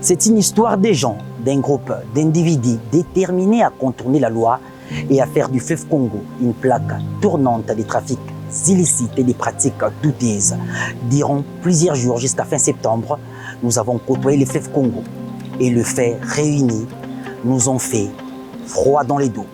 C'est une histoire des gens, d'un groupe d'individus déterminés à contourner la loi et à faire du fleuve Congo une plaque tournante des trafics illicites et des pratiques douteuses. Durant plusieurs jours jusqu'à fin septembre, nous avons côtoyé le fleuve Congo et le fait réunis nous ont fait froid dans les dos.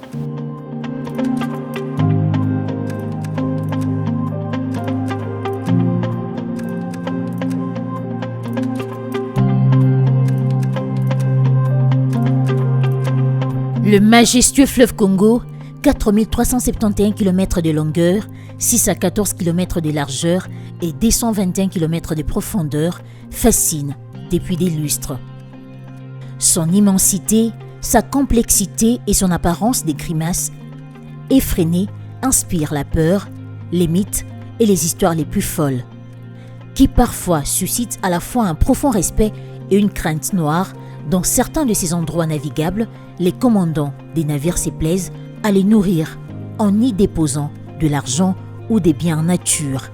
Le majestueux fleuve Congo, 4371 km de longueur, 6 à 14 km de largeur et 221 km de profondeur, fascine depuis des lustres. Son immensité, sa complexité et son apparence des grimaces effrénées inspirent la peur, les mythes et les histoires les plus folles, qui parfois suscitent à la fois un profond respect et une crainte noire. Dans certains de ces endroits navigables, les commandants des navires se plaisent à les nourrir en y déposant de l'argent ou des biens en nature.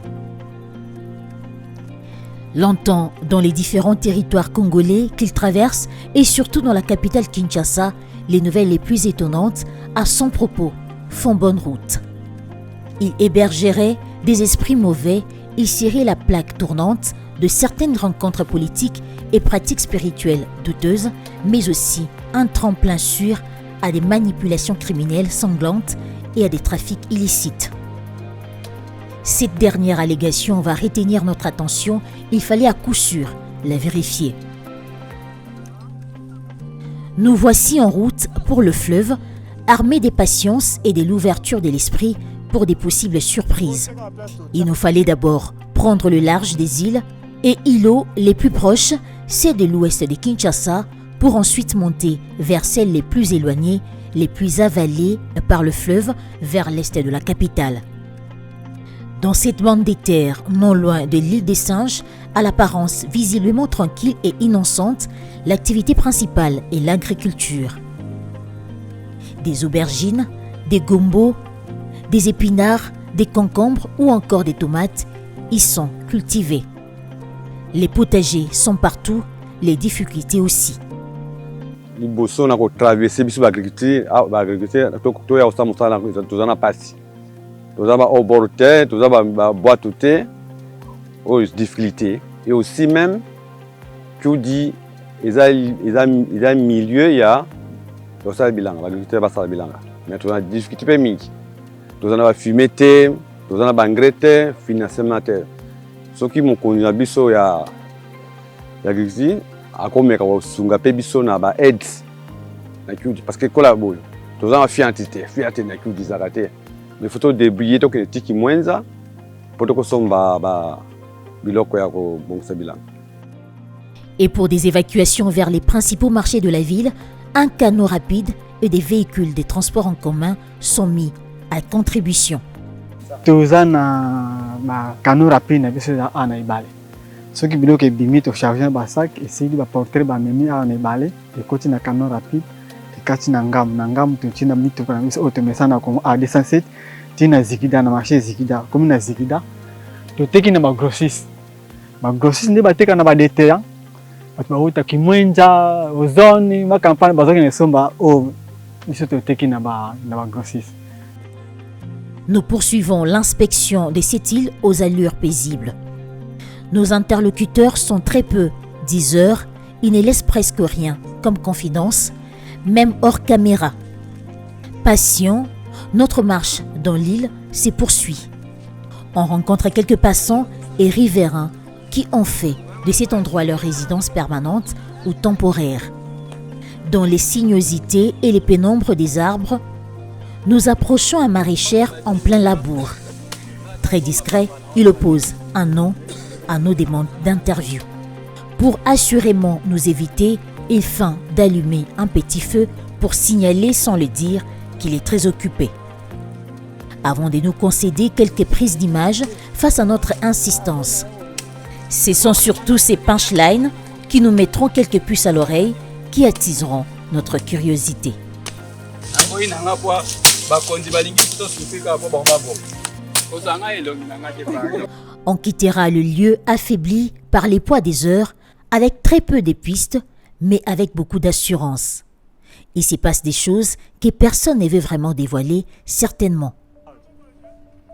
Longtemps dans les différents territoires congolais qu'ils traversent et surtout dans la capitale Kinshasa, les nouvelles les plus étonnantes à son propos font bonne route. Ils hébergeraient des esprits mauvais, ils seraient la plaque tournante de certaines rencontres politiques et pratiques spirituelles douteuses, mais aussi un tremplin sûr à des manipulations criminelles sanglantes et à des trafics illicites. Cette dernière allégation va retenir notre attention, il fallait à coup sûr la vérifier. Nous voici en route pour le fleuve, armés des patiences et de l'ouverture de l'esprit pour des possibles surprises. Il nous fallait d'abord prendre le large des îles et îlots les plus proches, c'est de l'ouest de Kinshasa, pour ensuite monter vers celles les plus éloignées, les plus avalées par le fleuve vers l'est de la capitale. Dans cette bande des terres, non loin de l'île des Singes, à l'apparence visiblement tranquille et innocente, l'activité principale est l'agriculture. Des aubergines, des gombos, des épinards, des concombres ou encore des tomates y sont cultivés. Les potagers sont partout, les difficultés aussi. Liboso na ko traverser biso agriculture to ya osamu sana tozana pasi tozaba au bord terre tozaba boîte terre aux difficultés et aussi même que dit ils a milieu ya tosala bilanga agriculteur ba sala bilanga mais tozana difficulté pe mingi tozana ba fumer terre tozana ba engrais terre financement terre soki mokonzi na biso ya agriculture akomeka kosunga pe biso na ba aids na kiudi parce que kola boyo tozana fiante na kiudi zakate mais faut débrouiller to que tiki mwenza poto ko somba ba biloko ya ko bongsa bilanga. Et pour des évacuations vers les principaux marchés de la ville, un canot rapide et des véhicules de transport en commun sont mis à contribution. Tozana ma canot rapide na biso ana ibale. Ceux qui biloko ebimi to charger ba sac et si ba porter ba memi ana ibale et côté na canot rapide et kati na ngam to tina mito kana biso automesana comme a 207 tina zikida na marché zikida comme na zikida to teki na ba grossiste nde bateka na ba détaillant bato bauta kimwenza ozone ma campagne bazoki na somba o biso to teki na ba grossiste. Nous poursuivons l'inspection de cette île aux allures paisibles. Nos interlocuteurs sont très peu diseurs, ils ne laissent presque rien comme confidence, même hors caméra. Patient, notre marche dans l'île se poursuit. On rencontre quelques passants et riverains qui ont fait de cet endroit leur résidence permanente ou temporaire. Dans les sinuosités et les pénombres des arbres, nous approchons un maraîcher en plein labour. Très discret, il oppose un non à nos demandes d'interview. Pour assurément nous éviter, il feint d'allumer un petit feu pour signaler sans le dire qu'il est très occupé. Avant de nous concéder quelques prises d'image face à notre insistance. Ce sont surtout ces punchlines qui nous mettront quelques puces à l'oreille qui attiseront notre curiosité. On quittera le lieu affaibli par les poids des heures avec très peu de pistes, mais avec beaucoup d'assurance. Il s'y passe des choses que personne ne veut vraiment dévoiler, certainement.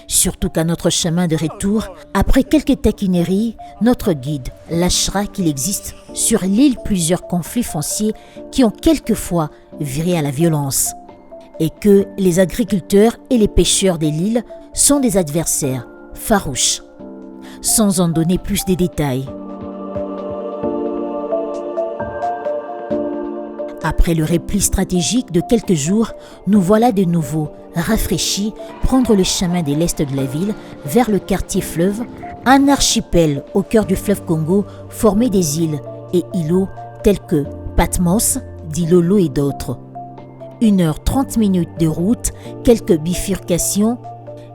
Surtout qu'à notre chemin de retour, après quelques taquineries, notre guide lâchera qu'il existe sur l'île plusieurs conflits fonciers qui ont quelquefois viré à la violence et que les agriculteurs et les pêcheurs de l'île sont des adversaires farouches, sans en donner plus de détails. Après le repli stratégique de quelques jours, nous voilà de nouveau rafraîchis prendre le chemin de l'est de la ville vers le quartier fleuve, un archipel au cœur du fleuve Congo formé des îles et îlots tels que Patmos, Dilolo et d'autres. 1h30 de route, quelques bifurcations,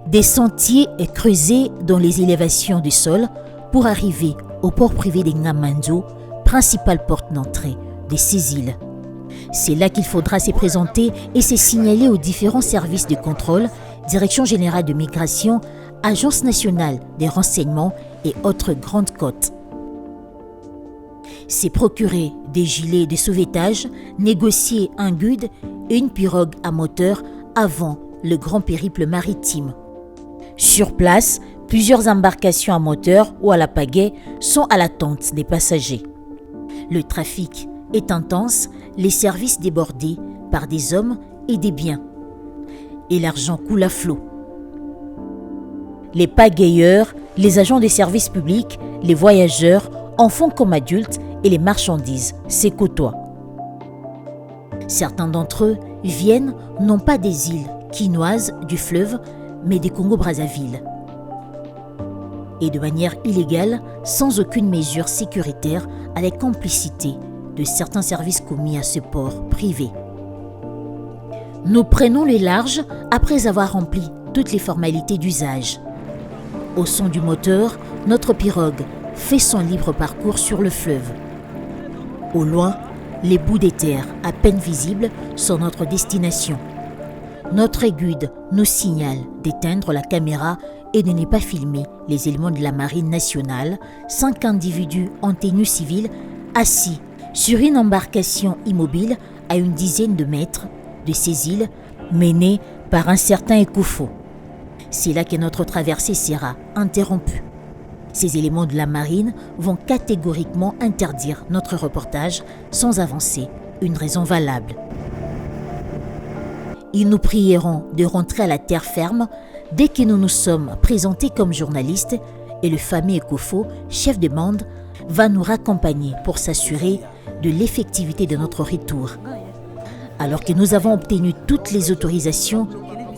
des sentiers creusés dans les élévations du sol pour arriver au port privé de Ngamanzo, principale porte d'entrée de ces îles. C'est là qu'il faudra se présenter et se signaler aux différents services de contrôle, Direction générale de migration, Agence nationale des renseignements et autres grandes côtes. C'est procurer des gilets de sauvetage, négocier un guide et une pirogue à moteur avant le grand périple maritime. Sur place, plusieurs embarcations à moteur ou à la pagaie sont à l'attente des passagers. Le trafic est intense, les services débordés par des hommes et des biens. Et l'argent coule à flot. Les pagayeurs, les agents des services publics, les voyageurs, enfants comme adultes et les marchandises se côtoient. Certains d'entre eux viennent non pas des îles quinoises du fleuve, mais des Congo-Brazzaville. Et de manière illégale, sans aucune mesure sécuritaire, à la complicité de certains services commis à ce port privé. Nous prenons le large après avoir rempli toutes les formalités d'usage. Au son du moteur, notre pirogue fait son libre parcours sur le fleuve. Au loin, les bouts des terres à peine visibles sont notre destination. Notre guide nous signale d'éteindre la caméra et de ne pas filmer les éléments de la marine nationale, 5 individus en tenue civile assis sur une embarcation immobile à une dizaine de mètres de ces îles menée par un certain Ekofo. C'est là que notre traversée sera interrompue. Ces éléments de la marine vont catégoriquement interdire notre reportage sans avancer une raison valable. Ils nous prieront de rentrer à la terre ferme dès que nous nous sommes présentés comme journalistes et le fameux Ekofo, chef de bande, va nous raccompagner pour s'assurer de l'effectivité de notre retour. Alors que nous avons obtenu toutes les autorisations,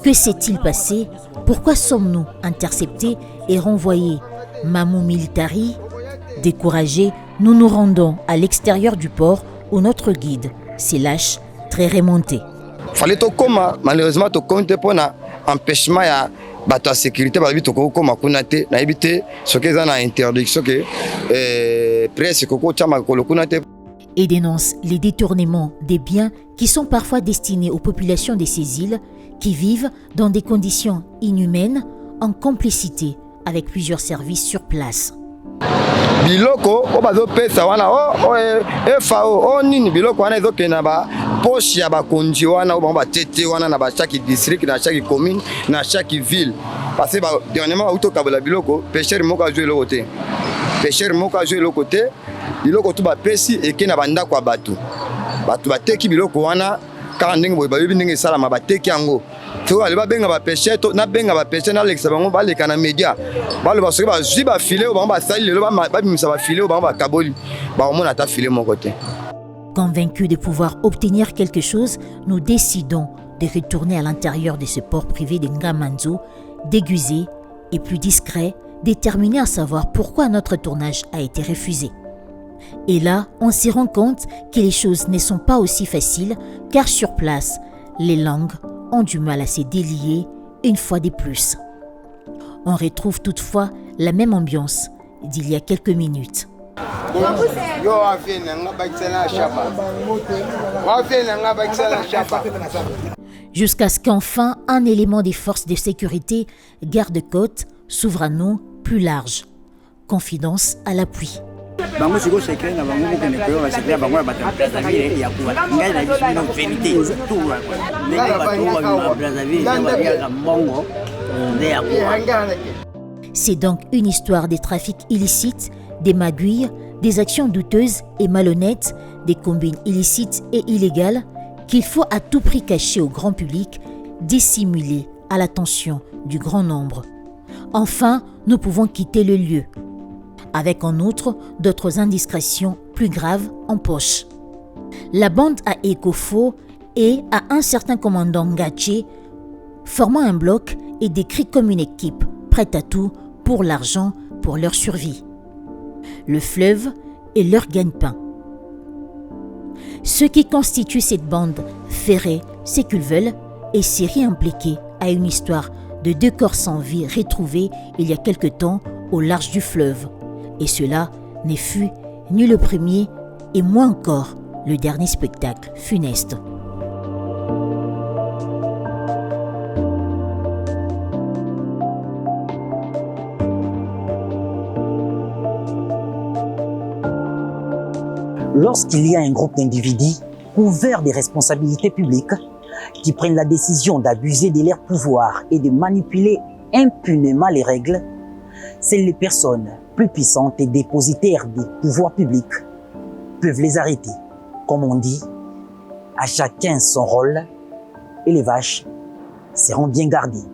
que s'est-il passé? Pourquoi sommes-nous interceptés et renvoyés? Mamou Militari, découragés, nous nous rendons à l'extérieur du port où notre guide s'est lâche, très remonté. Fallait to koma, malheureusement to compte pour na empêchement ya bato sécurité ba bito ko koma kunate na ebité ce que ça na interdiction que presse ko chama ko kunate. Et dénonce les détournements des biens qui sont parfois destinés aux populations de ces îles qui vivent dans des conditions inhumaines en complicité avec plusieurs services sur place. Biloko o bazo pesa wana FAO nini biloko wana ezo kena ba poche ya ba konji wana o ba tete wana na ba chaque district na chaque commune na chaque ville parce que ba dernièrement auto kabela biloko pêcheur moko a joué le côté pêcheur moko a joué le côté biloko to ba pesi e kena banda kwa batu ba teki biloko wana ka ndenge boy ba yebi ndenge sala ma ba teki yango. To ali ba benga ba pêcher to na benga ba pêcher na lexa bango ba leka na media ba le ba soki ba ji ba filer o ba sali le ba bimisa ba filer o ba kaboli ba mona ta filer mon côté. Convaincus de pouvoir obtenir quelque chose, nous décidons de retourner à l'intérieur de ce port privé de Ngamanzo, déguisés et plus discrets, déterminés à savoir pourquoi notre tournage a été refusé. Et là, on s'y rend compte que les choses ne sont pas aussi faciles car sur place, les langues ont du mal à se délier une fois de plus. On retrouve toutefois la même ambiance d'il y a quelques minutes. Jusqu'à ce qu'enfin un élément des forces de sécurité, garde-côte, s'ouvre à nous plus large. Confidence à l'appui. bango siko secret na bango ko ne ko ba secret bango ba ta Brazzaville ya kuwa ngai na biso no vérité tout quoi ndenge ba to ba Brazzaville ba ya mbongo ne ya kuwa. C'est donc une histoire des trafics illicites, des magouilles, des actions douteuses et malhonnêtes, des combines illicites et illégales qu'il faut à tout prix cacher au grand public, dissimuler à l'attention du grand nombre. Enfin, nous pouvons quitter le lieu, avec en outre d'autres indiscrétions plus graves en poche. La bande à Ekofo et à un certain commandant Ngaché formant un bloc et décrit comme une équipe prête à tout pour l'argent, pour leur survie. Le fleuve est leur gagne-pain. Ce qui constitue cette bande ferrée, c'est qu'ils veulent et s'y impliquer à une histoire de 2 corps sans vie retrouvés il y a quelque temps au large du fleuve. Et cela ne fut ni le premier et moins encore le dernier spectacle funeste. Lorsqu'il y a un groupe d'individus couverts des responsabilités publiques qui prennent la décision d'abuser de leur pouvoir et de manipuler impunément les règles, seules les personnes plus puissantes et dépositaires des pouvoirs publics peuvent les arrêter. Comme on dit, à chacun son rôle et les vaches seront bien gardées.